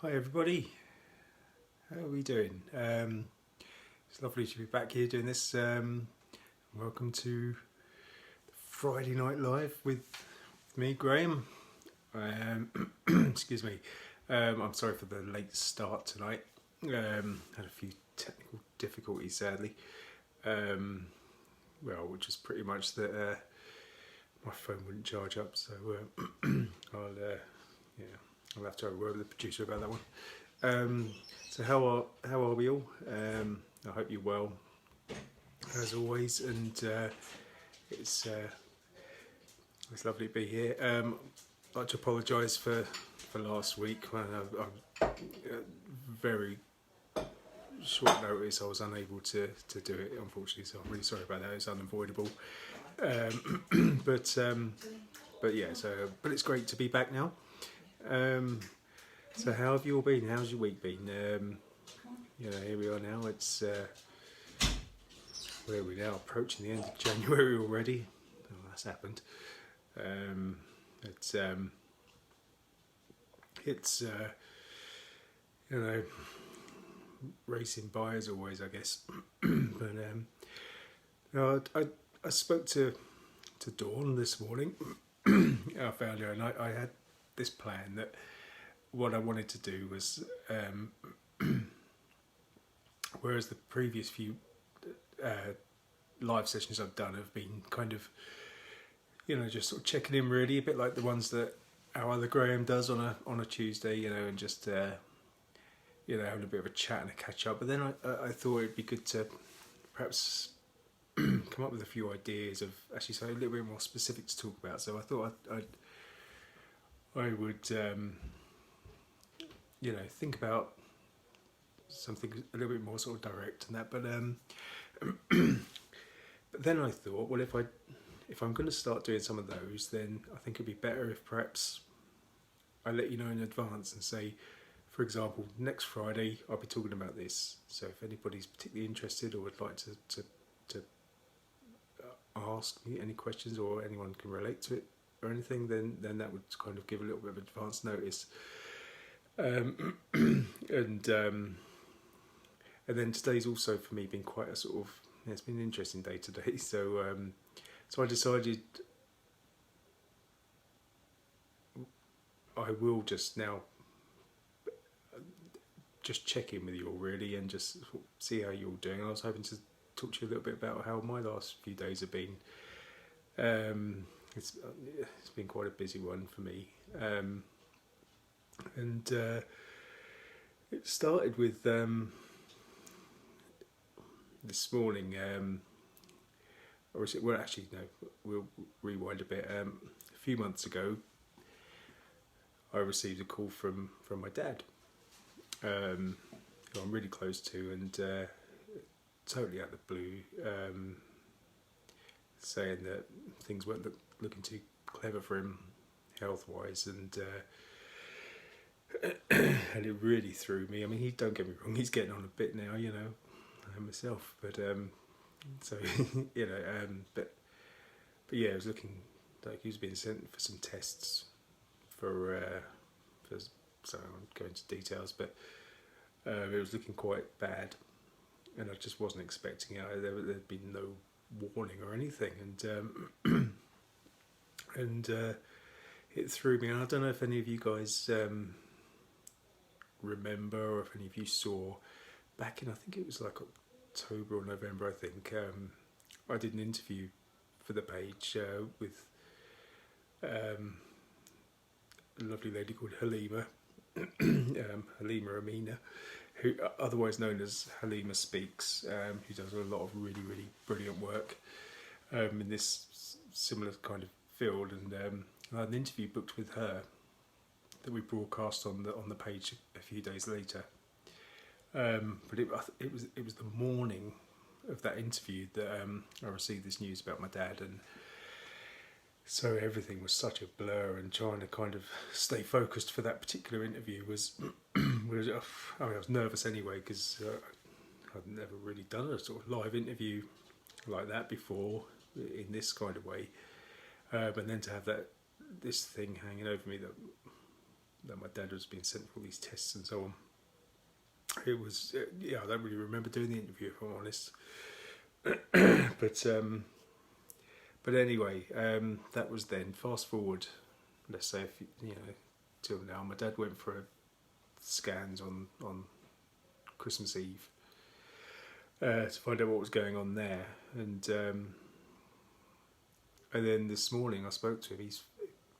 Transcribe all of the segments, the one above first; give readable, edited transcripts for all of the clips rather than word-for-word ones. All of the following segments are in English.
Hi everybody, how are we doing? It's lovely to be back here doing this. Welcome to Friday Night Live with me, Graham. Excuse me. I'm sorry for the late start tonight. Had a few technical difficulties, sadly. Which is pretty much that my phone wouldn't charge up, so I'll have to have a word with the producer about that one. So how are we all? I hope you're well, as always, and it's lovely to be here. I'd like to apologise for last week when I very short notice I was unable to do it, unfortunately. So I'm really sorry about that. It's unavoidable. But it's great to be back now. So how have you all been? How's your week been? Here we are now. It's where are we now? Approaching the end of January already. Oh, that's happened. It's racing by as always, I guess. But I spoke to Dawn this morning. I found her, and I had this plan that what I wanted to do was, whereas the previous few live sessions I've done have been kind of, just sort of checking in, really, a bit like the ones that our other Graham does on a Tuesday, and just having a bit of a chat and a catch up. But then I thought it'd be good to perhaps come up with a few ideas of actually something a little bit more specific to talk about. So I thought I would think about something a little bit more sort of direct and that. But but then I thought, well, if I'm going to start doing some of those, then I think it'd be better if perhaps I let you know in advance and say, for example, next Friday I'll be talking about this. So if anybody's particularly interested or would like to ask me any questions, or anyone can relate to it or anything, then that would kind of give a little bit of advance notice. And then today's also for me been quite a sort of, it's been an interesting day today. So I decided I will just now just check in with you all, really, and just see how you're all doing. I was hoping to talk to you a little bit about how my last few days have been. It's been quite a busy one for me, and it started with this morning. We'll rewind a bit. A few months ago, I received a call from my dad, who I'm really close to, and totally out of the blue, saying that things weren't looking too clever for him health-wise, and it really threw me. I mean, don't get me wrong, he's getting on a bit now, myself, but but yeah, it was looking like he was being sent for some tests for so I won't go into details, but it was looking quite bad, and I just wasn't expecting it. There'd been no warning or anything, and it threw me. And I don't know if any of you guys remember, or if any of you saw back in, I think it was like October or November, I think, I did an interview for the page with a lovely lady called Halima, Halima Amina, who otherwise known as Halima Speaks, who does a lot of really, really brilliant work in this similar kind of field, and I had an interview booked with her that we broadcast on the page a few days later. But it was the morning of that interview that I received this news about my dad, and so everything was such a blur, and trying to kind of stay focused for that particular interview was I was nervous anyway, because I'd never really done a sort of live interview like that before in this kind of way, but then to have this thing hanging over me that that my dad was being sent for all these tests and so on. It was yeah, I don't really remember doing the interview if I'm honest. But anyway, that was then. Fast forward, let's say till now. My dad went for scans on Christmas Eve to find out what was going on there, and then this morning I spoke to him. He's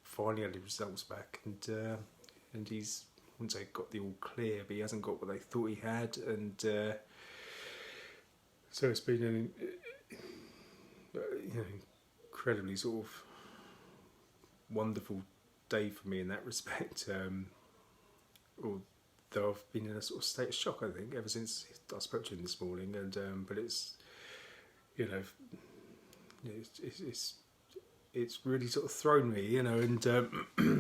finally had his results back, and he's, I wouldn't say got the all clear, but he hasn't got what they thought he had, and so it's been an incredibly sort of wonderful day for me in that respect. Although I've been in a sort of state of shock, I think, ever since I spoke to him this morning, and but it's it's really sort of thrown me, and and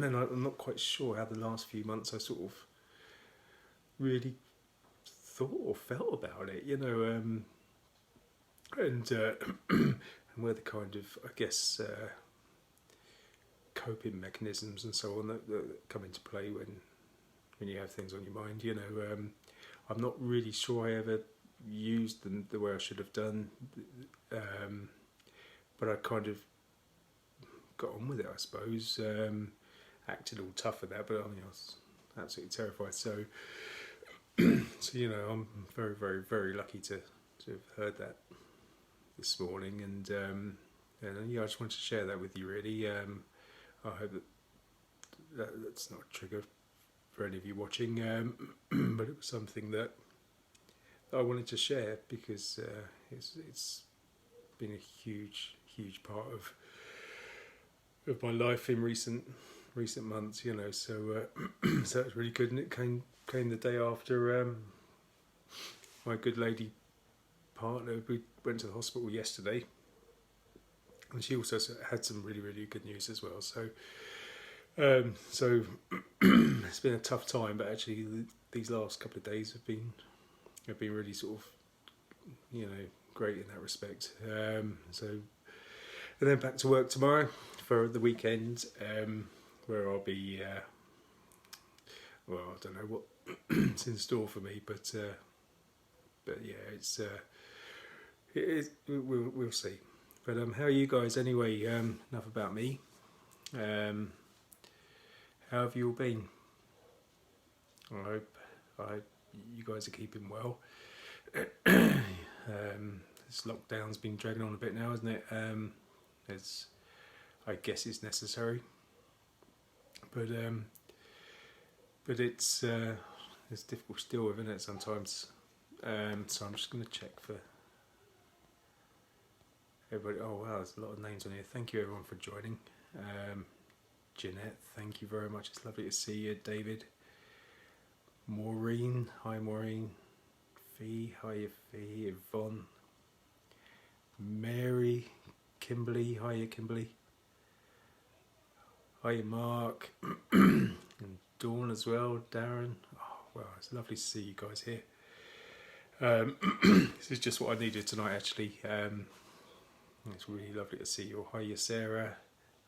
I'm not quite sure how the last few months I sort of really thought or felt about it, and and where the kind of, I guess, coping mechanisms and so on that come into play when you have things on your mind. I'm not really sure I ever used them the way I should have done, but I kind of got on with it, I suppose. Acted all tough at that, but I was absolutely terrified. So I'm very, very, very lucky to have heard that this morning, and I just wanted to share that with you, really. I hope that's not a trigger for any of you watching, but it was something that I wanted to share because it's been a huge part of my life in recent months, so so it's really good, and it came the day after my good lady partner. We went to the hospital yesterday, and she also had some really, really good news as well. So it's been a tough time, but actually these last couple of days have been really sort of great in that respect. So and then back to work tomorrow for the weekend, where I'll be well, I don't know what's in store for me, but yeah, we'll see. But how are you guys anyway? Enough about me. How have you all been? I hope you guys are keeping well. This lockdown's been dragging on a bit now, isn't it? I guess it's necessary, but it's difficult still, isn't it? Sometimes. So I'm just going to check for everybody. Oh wow, there's a lot of names on here. Thank you everyone for joining. Jeanette, thank you very much. It's lovely to see you. David, Maureen, hi Maureen. Fee, hiya Fee. Yvonne, Mary, Kimberly, hiya Kimberly. Hiya Mark, and Dawn as well. Darren. Oh wow, it's lovely to see you guys here. This is just what I needed tonight, actually. It's really lovely to see you. Hiya Sarah.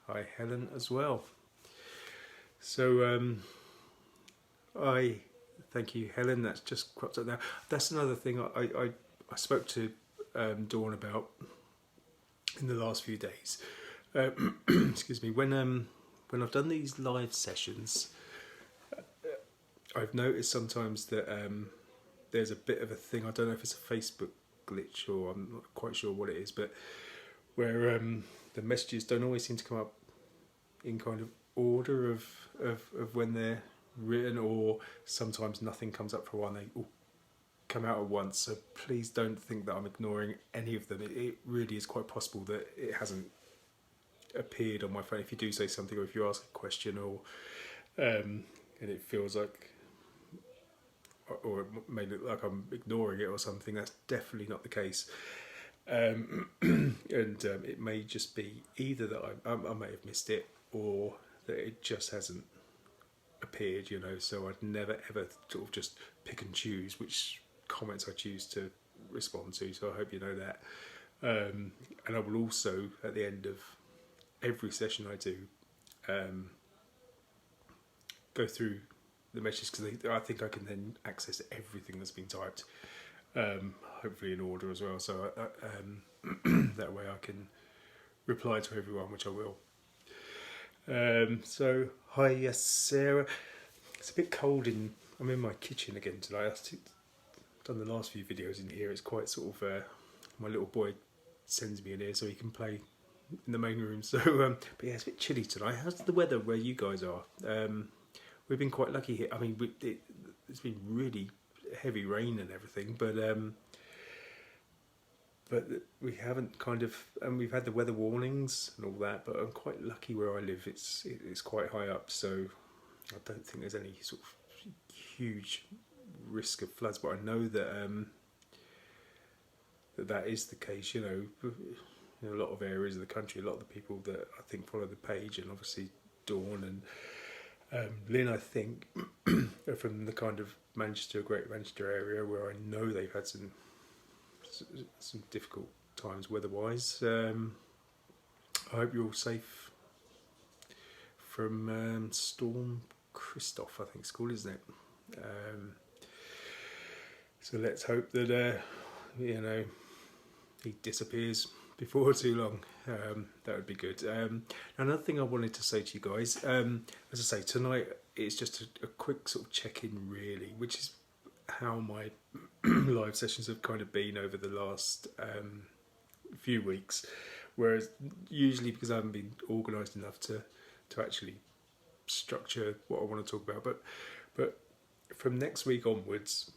Hi Helen as well. So I thank you, Helen. That's just cropped up now. That's another thing I spoke to Dawn about in the last few days. Excuse me. When I've done these live sessions, I've noticed sometimes that there's a bit of a thing. I don't know if it's a Facebook glitch or I'm not quite sure what it is, but where the messages don't always seem to come up in kind of order of when they're written, or sometimes nothing comes up for a while and they all come out at once. So please don't think that I'm ignoring any of them. It really is quite possible that it hasn't appeared on my phone. If you do say something, or if you ask a question, or and it feels like, or it may look like I'm ignoring it or something, that's definitely not the case. And it may just be either that I may have missed it, or that it just hasn't appeared, so I'd never ever sort of just pick and choose which comments I choose to respond to, so I hope you know that. And I will also, at the end of every session I do, go through the messages, because I think I can then access everything that's been typed, hopefully in order as well. So that way I can reply to everyone, which I will. So hi, yes, Sarah. It's a bit cold I'm in my kitchen again tonight. I've done the last few videos in here. It's quite sort of my little boy sends me in here so he can play in the main room. So but yeah, it's a bit chilly tonight. How's the weather where you guys are? We've been quite lucky here. I mean, it's been really heavy rain and everything, but we haven't kind of, and we've had the weather warnings and all that, but I'm quite lucky where I live. It's quite high up, so I don't think there's any sort of huge risk of floods, but I know that that is the case. You know, in a lot of areas of the country, a lot of the people that I think follow the page, and obviously Dawn and Lynn, I think, are from the kind of Manchester, Great Manchester area, where I know they've had some difficult times weather-wise. I hope you're all safe from Storm Christoph, I think it's called, isn't it? So let's hope that you know, he disappears before too long. That would be good. Another thing I wanted to say to you guys, as I say, tonight it's just a quick sort of check-in really, which is how my live sessions have kind of been over the last few weeks, whereas usually, because I haven't been organised enough to actually structure what I want to talk about, but from next week onwards,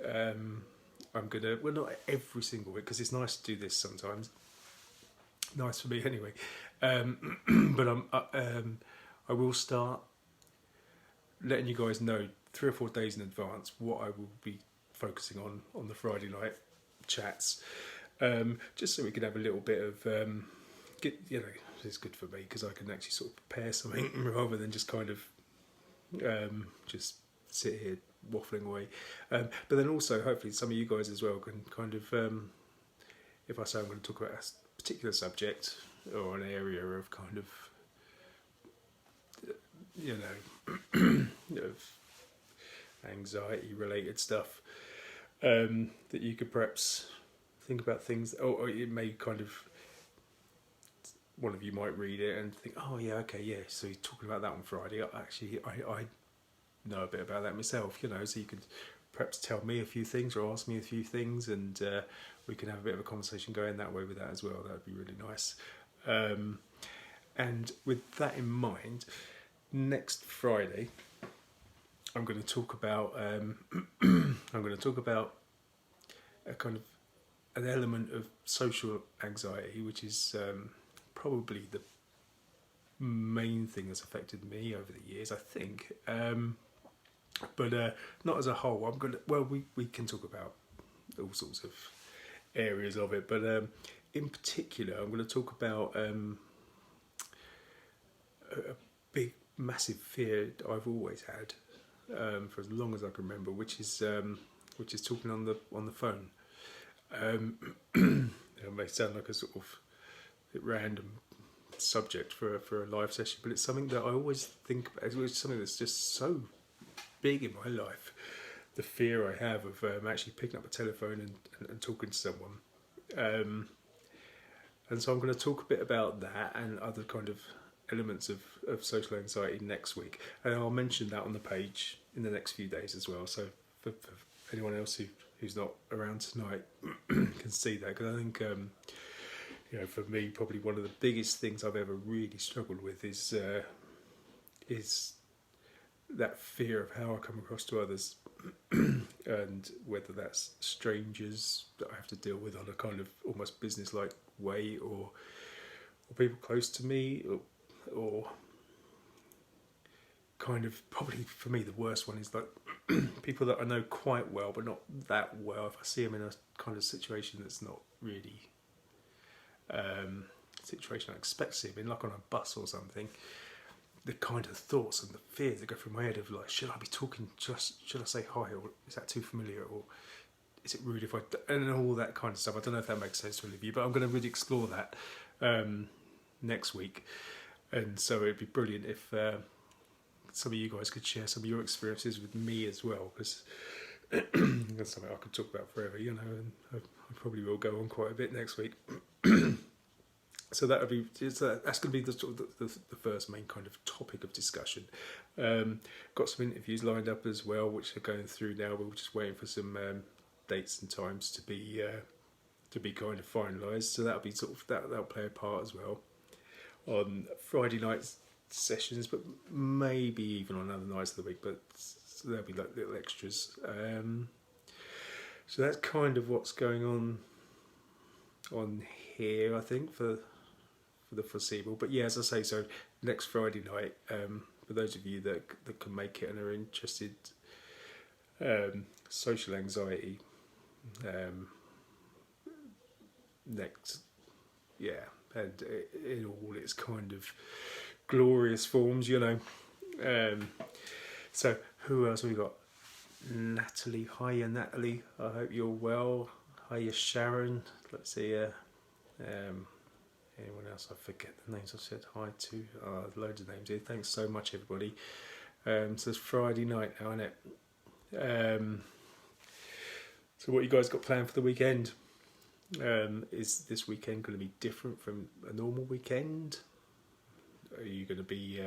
I'm gonna, well, not every single week, because it's nice to do this sometimes, nice for me anyway, but I will start letting you guys know 3 or 4 days in advance what I will be focusing on the Friday night chats, just so we can have a little bit of you know, it's good for me because I can actually sort of prepare something rather than just kind of just sit here waffling away, but then also hopefully some of you guys as well can kind of, if I say I'm going to talk about a particular subject or an area of kind of, you know, of anxiety related stuff, that you could perhaps think about things, or it may kind of, one of you might read it and think, oh yeah, okay, yeah, so he's talking about that on Friday. Actually, I know a bit about that myself, you know, so you could perhaps tell me a few things or ask me a few things, and we can have a bit of a conversation going that way with that as well. That would be really nice. And with that in mind, next Friday I'm going to talk about a kind of an element of social anxiety, which is probably the main thing that's affected me over the years, I think. But not as a whole. I'm gonna. Well, we can talk about all sorts of areas of it, but in particular, I'm going to talk about a big, massive fear I've always had for as long as I can remember, which is talking on the phone. It may sound like a sort of random subject for a live session, but it's something that I always think about. It's something that's just so big in my life, the fear I have of actually picking up a telephone and talking to someone, and so I'm going to talk a bit about that and other kind of elements of social anxiety next week, and I'll mention that on the page in the next few days as well, so for anyone else who's not around tonight can see that, because I think you know, for me, probably one of the biggest things I've ever really struggled with is that fear of how I come across to others, and whether that's strangers that I have to deal with on a kind of almost business-like way, or people close to me, or kind of, probably for me the worst one is like people that I know quite well but not that well. If I see them in a kind of situation that's not really situation I expect to see them in, like on a bus or something, the kind of thoughts and the fears that go through my head of like, should I be talking, should I say hi, or is that too familiar, or is it rude if I, and all that kind of stuff. I don't know if that makes sense to any of you, but I'm going to really explore that next week, and so it'd be brilliant if some of you guys could share some of your experiences with me as well, because that's something I could talk about forever, you know, and I probably will go on quite a bit next week. So that's going to be the sort of the first main kind of topic of discussion. Got some interviews lined up as well, which are going through now. We're just waiting for some dates and times to be kind of finalised. So that'll be that'll play a part as well on Friday night sessions, but maybe even on other nights of the week. But there'll be like little extras. So that's kind of what's going on here, I think, for the foreseeable. But yeah, as I say, so next Friday night, for those of you that can make it and are interested, social anxiety, next, yeah, and in all its kind of glorious forms, you know. So who else have we got? Natalie. Hiya, Natalie. I hope you're well. Hiya, Sharon. Let's see. Anyone else? I forget the names I've said hi to. Loads of names here. Thanks so much, everybody. So it's Friday night now, isn't it? So what you guys got planned for the weekend? Is this weekend going to be different from a normal weekend? Are you going to be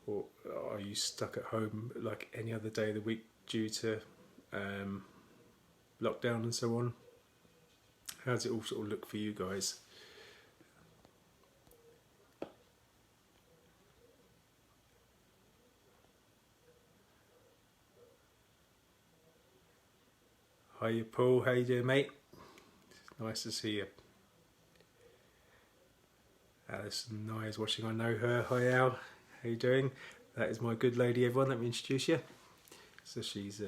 or are you stuck at home like any other day of the week due to lockdown and so on? How does it all sort of look for you guys? Hiya, Paul. How you doing, mate? Nice to see you. Alison Nye is watching. I know her. Hi, Al. How you doing? That is my good lady, everyone. Let me introduce you. So she's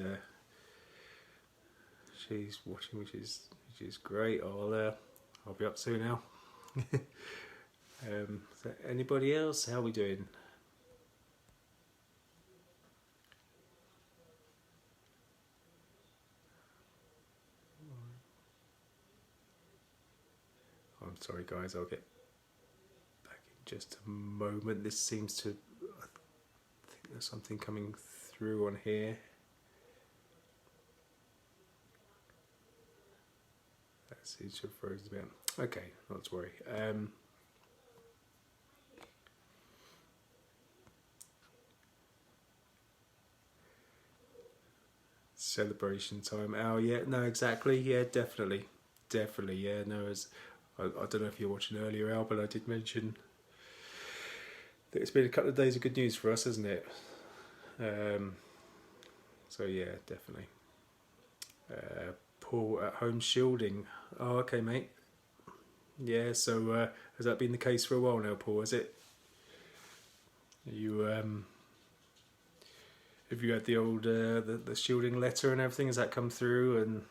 watching, which is great. I'll be up soon now. So anybody else? How are we doing? I'm sorry, guys. I'll get back in just a moment. This seems to. I think there's something coming through on here. That seems to have frozen a bit. Okay, not to worry. Celebration time. Oh yeah, no, exactly. Yeah, definitely. Yeah, no. I don't know if you're watching earlier, Al, but I did mention that it's been a couple of days of good news for us, hasn't it? So yeah, definitely. Paul at home shielding. Oh, okay, mate. Yeah, so has that been the case for a while now, Paul? Has it? You have you had the old the shielding letter and everything? Has that come through? And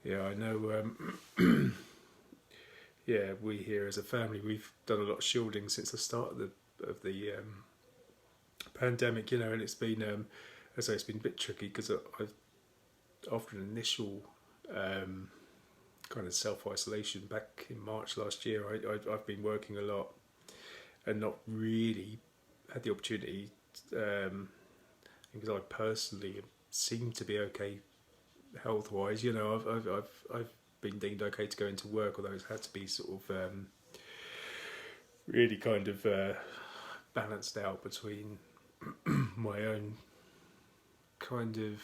yeah, I know. Yeah, we here as a family, we've done a lot of shielding since the start of the pandemic, you know, and it's been, as I say, it's been a bit tricky because after an initial kind of self-isolation back in March last year, I've been working a lot and not really had the opportunity, because I personally seem to be okay health-wise, you know. I've been deemed okay to go into work, although it's had to be sort of really kind of balanced out between my own kind of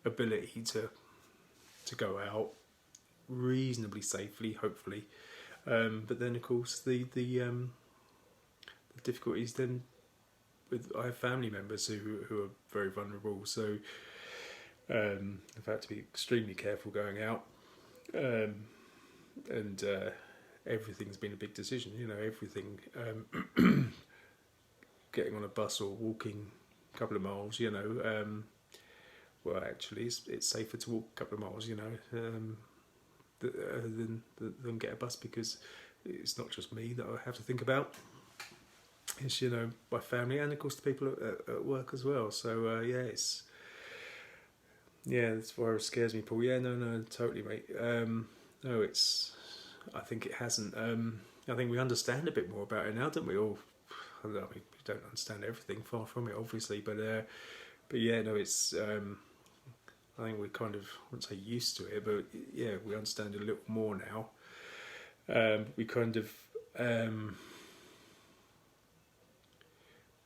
ability to go out reasonably safely, hopefully, but then of course the difficulties then with I have family members who are very vulnerable, so I've had to be extremely careful going out, and everything's been a big decision, you know, everything, getting on a bus or walking a couple of miles, you know, well actually it's safer to walk a couple of miles, you know, than get a bus, because it's not just me that I have to think about, it's, you know, my family and of course the people at work as well, so yeah, Yeah, this virus scares me, Paul. Yeah, no, totally, mate. No, I think it hasn't. I think we understand a bit more about it now, don't we? All, I mean, we don't understand everything, far from it, obviously, but yeah, no, it's. I think we're kind of, I wouldn't say used to it, but yeah, we understand it a little more now. We kind of,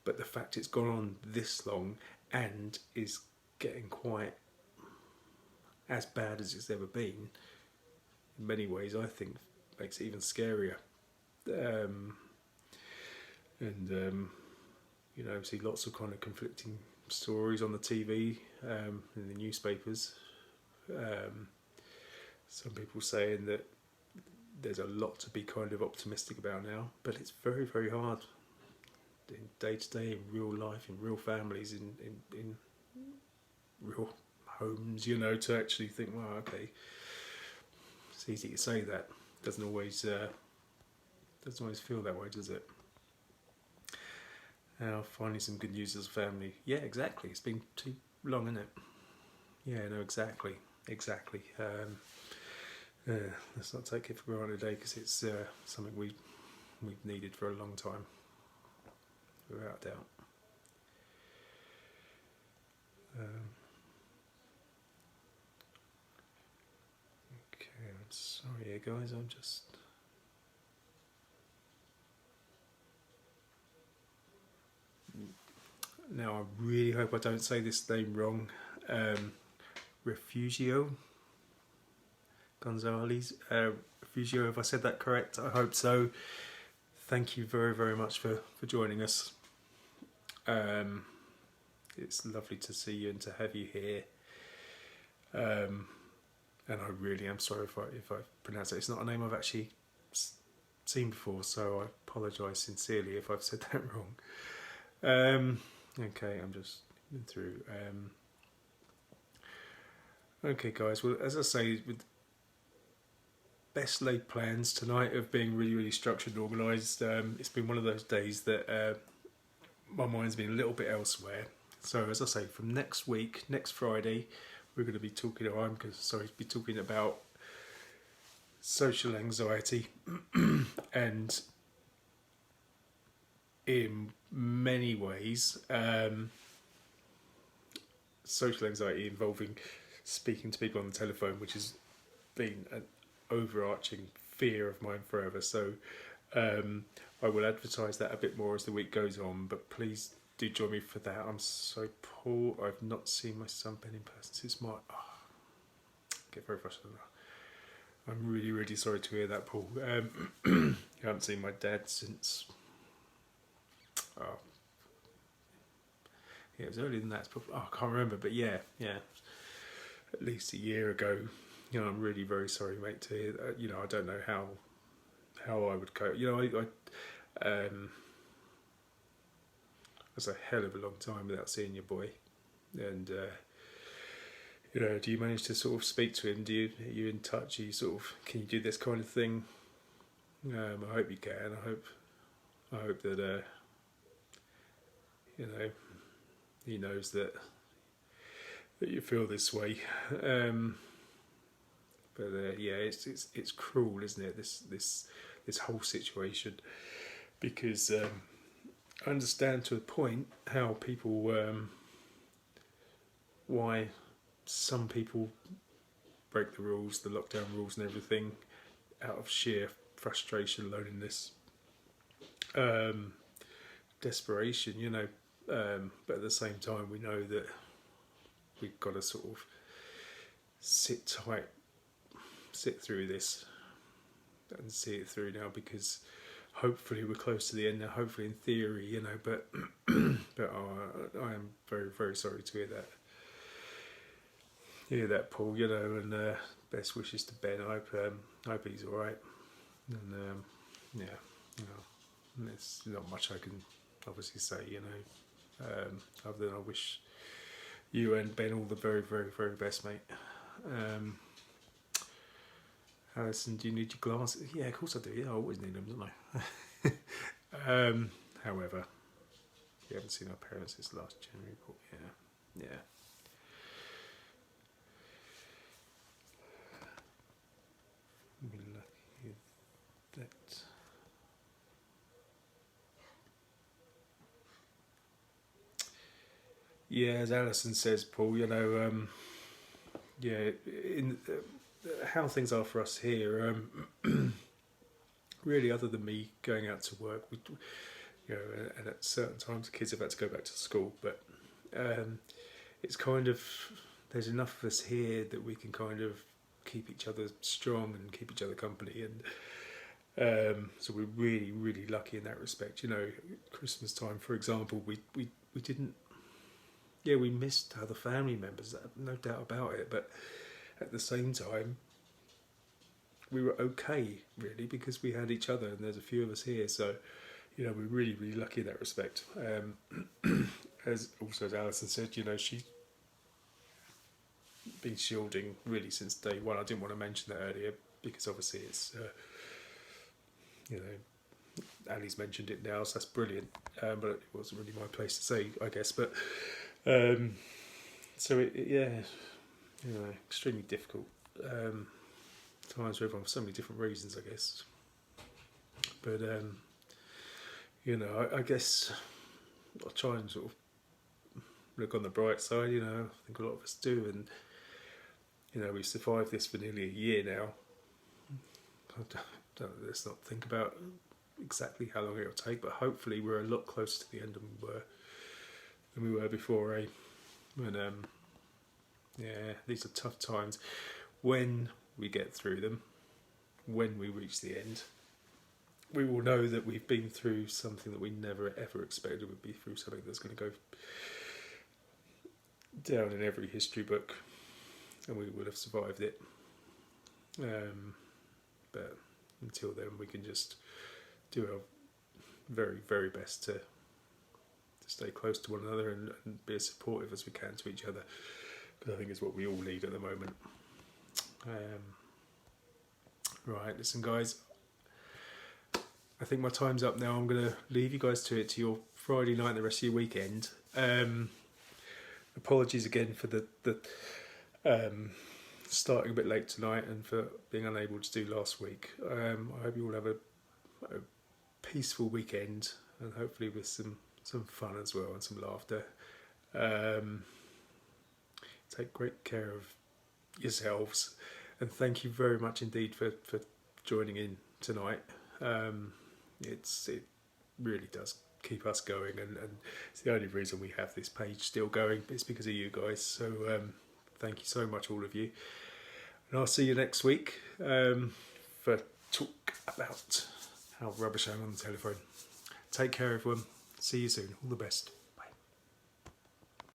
but the fact it's gone on this long and is getting quite as bad as it's ever been, in many ways, I think makes it even scarier. Um, and you know, see lots of kind of conflicting stories on the TV, in the newspapers. Some people saying that there's a lot to be kind of optimistic about now, but it's very, very hard in day to day, in real life, in real families, in real homes, you know, to actually think, well, okay, it's easy to say that. Doesn't always feel that way, does it? Now, finally, some good news as a family. Yeah, exactly. It's been too long, isn't it? Yeah, no, exactly. Let's not take it for granted today, because it's something we've needed for a long time, without doubt. Okay, I'm sorry, guys. I'm just. Now, I really hope I don't say this name wrong. Refugio Gonzalez. Refugio, if I said that correct, I hope so. Thank you very, very much for joining us. It's lovely to see you and to have you here. And I really am sorry if I pronounce it. It's not a name I've actually seen before, so I apologise sincerely if I've said that wrong. Okay, I'm just moving through. Okay, guys. Well, as I say, with best laid plans tonight of being really, really structured and organised, it's been one of those days that my mind's been a little bit elsewhere. So, as I say, from next week, next Friday, we're going to be talking. Be talking about social anxiety, and in many ways, social anxiety involving speaking to people on the telephone, which has been an overarching fear of mine forever. So I will advertise that a bit more as the week goes on, but please do join me for that. I'm so poor. I've not seen my son Ben in person since March. I get very frustrated. I'm really, really sorry to hear that, Paul. I haven't seen my dad since. Yeah, it was earlier than that. It's probably, I can't remember, but yeah, at least a year ago. You know, I'm really very sorry, mate. To hear that. You know, I don't know how I would cope. You know, that's a hell of a long time without seeing your boy, and you know, do you manage to sort of speak to him? Are you in touch? Can you do this kind of thing? I hope you can. I hope that you know, he knows that you feel this way. But yeah, it's cruel, isn't it? This whole situation, because I understand to a point how people, why some people break the rules, the lockdown rules and everything, out of sheer frustration, loneliness, desperation, you know. But at the same time, we know that we've got to sort of sit tight, sit through this and see it through now, because hopefully we're close to the end now, hopefully in theory, you know, but I am very, very sorry to hear that, Paul, you know, and best wishes to Ben. I hope he's alright, and yeah, you know, there's not much I can obviously say, you know, other than I wish you and Ben all the very, very, very best, mate. Alison, do you need your glasses? Yeah, of course I do. Yeah, I always need them, don't I? However, we haven't seen our parents since last January, but yeah. yeah, as Alison says, Paul, you know, yeah, in how things are for us here, really, other than me going out to work, we, you know, and at certain times the kids have had to go back to school, but it's kind of, there's enough of us here that we can kind of keep each other strong and keep each other company, and so we're really, really lucky in that respect. You know, Christmas time, for example, we didn't, yeah, we missed other family members, no doubt about it, but at the same time, we were okay, really, because we had each other, and there's a few of us here, so, you know, we're really, really lucky in that respect. As also, as Alison said, you know, she's been shielding really since day one. I didn't want to mention that earlier because obviously it's, you know, Ali's mentioned it now, so that's brilliant. But it wasn't really my place to say, I guess. But so yeah, you know, extremely difficult times for everyone for so many different reasons, I guess. But you know, I guess I'll try and sort of look on the bright side. You know, I think a lot of us do, and you know, we've survived this for nearly a year now. Let's not think about exactly how long it'll take, but hopefully we're a lot closer to the end than we were before, eh? And yeah, these are tough times. When we get through them, when we reach the end, we will know that we've been through something that we never ever expected would be through, something that's going to go down in every history book, and we would have survived it. But until then, we can just do our very, very best to stay close to one another and be as supportive as we can to each other, because I think it's what we all need at the moment. Right, listen guys, I think my time's up now. I'm going to leave you guys to it, to your Friday night and the rest of your weekend. Apologies again for the starting a bit late tonight and for being unable to do last week. I hope you all have a peaceful weekend, and hopefully with some fun as well and some laughter. Take great care of yourselves, and thank you very much indeed for joining in tonight. It really does keep us going, and it's the only reason we have this page still going. It's because of you guys, so thank you so much, all of you, and I'll see you next week for talk about how rubbish I am on the telephone. Take care everyone, see you soon, all the best.